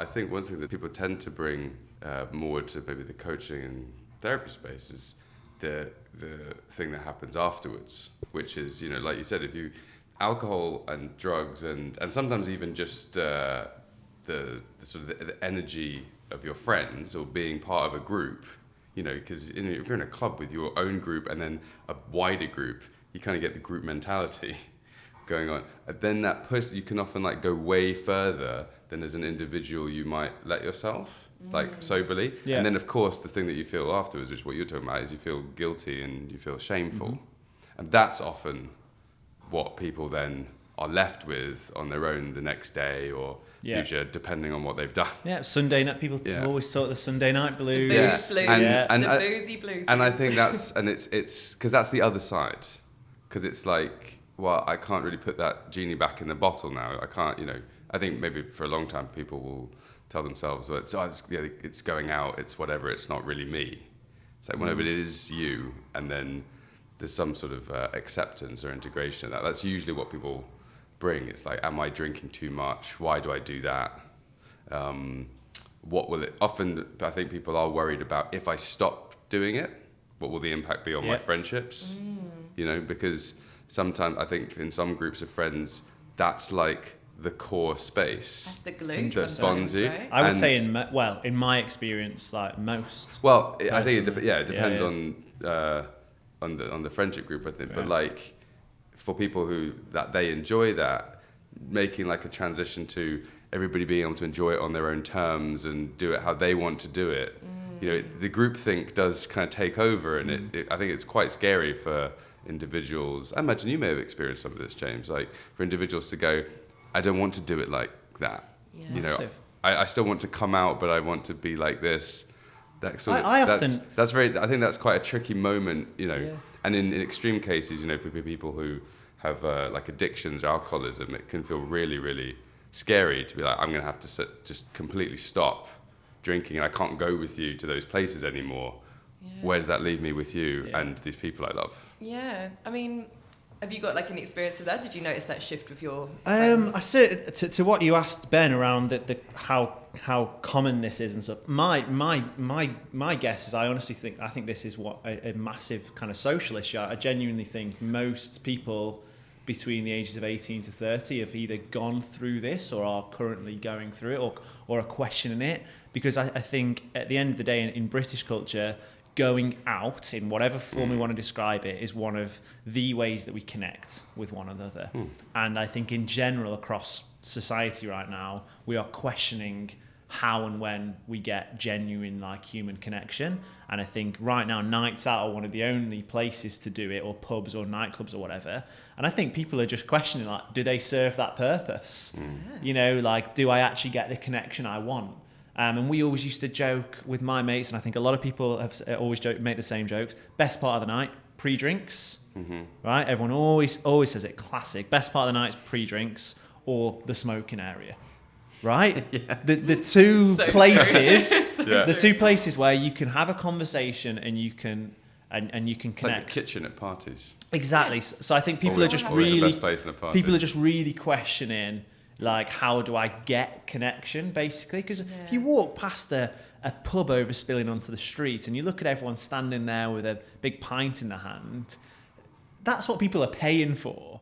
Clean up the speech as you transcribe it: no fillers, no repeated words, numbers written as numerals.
I think one thing that people tend to bring more to maybe the coaching and therapy space is the thing that happens afterwards, which is, you know, like you said, if you alcohol and drugs and sometimes even just the sort of the energy of your friends or being part of a group, you know, because if you're in a club with your own group and then a wider group, you kind of get the group mentality going on. And then that push, you can often like go way further than as an individual you might let yourself, like soberly. Yeah. And then of course the thing that you feel afterwards, which is what you're talking about, is you feel guilty and you feel shameful. And that's often what people then are left with on their own the next day or future, depending on what they've done. Yeah, Sunday night, people always talk the Sunday night blues. The booze blues. And the boozy blues. And I think it's because that's the other side. Because it's like, well, I can't really put that genie back in the bottle now. I can't, you know, I think maybe for a long time people will tell themselves, well, it's going out, it's whatever, it's not really me. It's like, well, no, but it is you. And then there's some sort of acceptance or integration of that. That's usually what people bring. It's like, am I drinking too much? Why do I do that? What will it... Often, I think people are worried about, if I stop doing it, what will the impact be on my friendships? You know, because sometimes I think in some groups of friends, that's like the core space. That's the glue that bonds you. right? I would say, in my experience, like most. Well, I think it depends on the friendship group, I think. Yeah. But like for people who that they enjoy that, making like a transition to everybody being able to enjoy it on their own terms and do it how they want to do it. You know, the groupthink does kind of take over, and I think it's quite scary for individuals. I imagine you may have experienced some of this, James. Like for individuals to go, I don't want to do it like that. Yeah. You know, I still want to come out, but I want to be like this. That sort of, that's very. I think that's quite a tricky moment. You know, and in extreme cases, you know, for people who have like addictions or alcoholism, it can feel really, really scary to be like, I'm going to have to just completely stop drinking, and I can't go with you to those places anymore. Yeah. Where does that leave me with you and these people I love? Yeah, I mean, have you got like an experience with that? Did you notice that shift with your friends? I said to what you asked, Ben, around the how common this is and stuff. My guess is I think this is what a massive kind of social issue. I genuinely think most people between the ages of 18 to 30 have either gone through this or are currently going through it or are questioning it, because I think at the end of the day in British culture, going out in whatever form we want to describe it is one of the ways that we connect with one another. And I think in general across society right now, we are questioning how and when we get genuine like human connection. And I think right now nights out are one of the only places to do it, or pubs or nightclubs or whatever. And I think people are just questioning, like, do they serve that purpose? You know, like, do I actually get the connection I want? And we always used to joke with my mates, and I think a lot of people have always make the same jokes. Best part of the night, pre-drinks, right? Everyone always says it, classic. Best part of the night is pre-drinks or the smoking area. Right? The two places, the two places where you can have a conversation and you can connect. It's like the kitchen at parties. Exactly. Yes. So I think people are just really questioning, like, how do I get connection, basically? Because if you walk past a pub overspilling onto the street and you look at everyone standing there with a big pint in their hand, that's what people are paying for.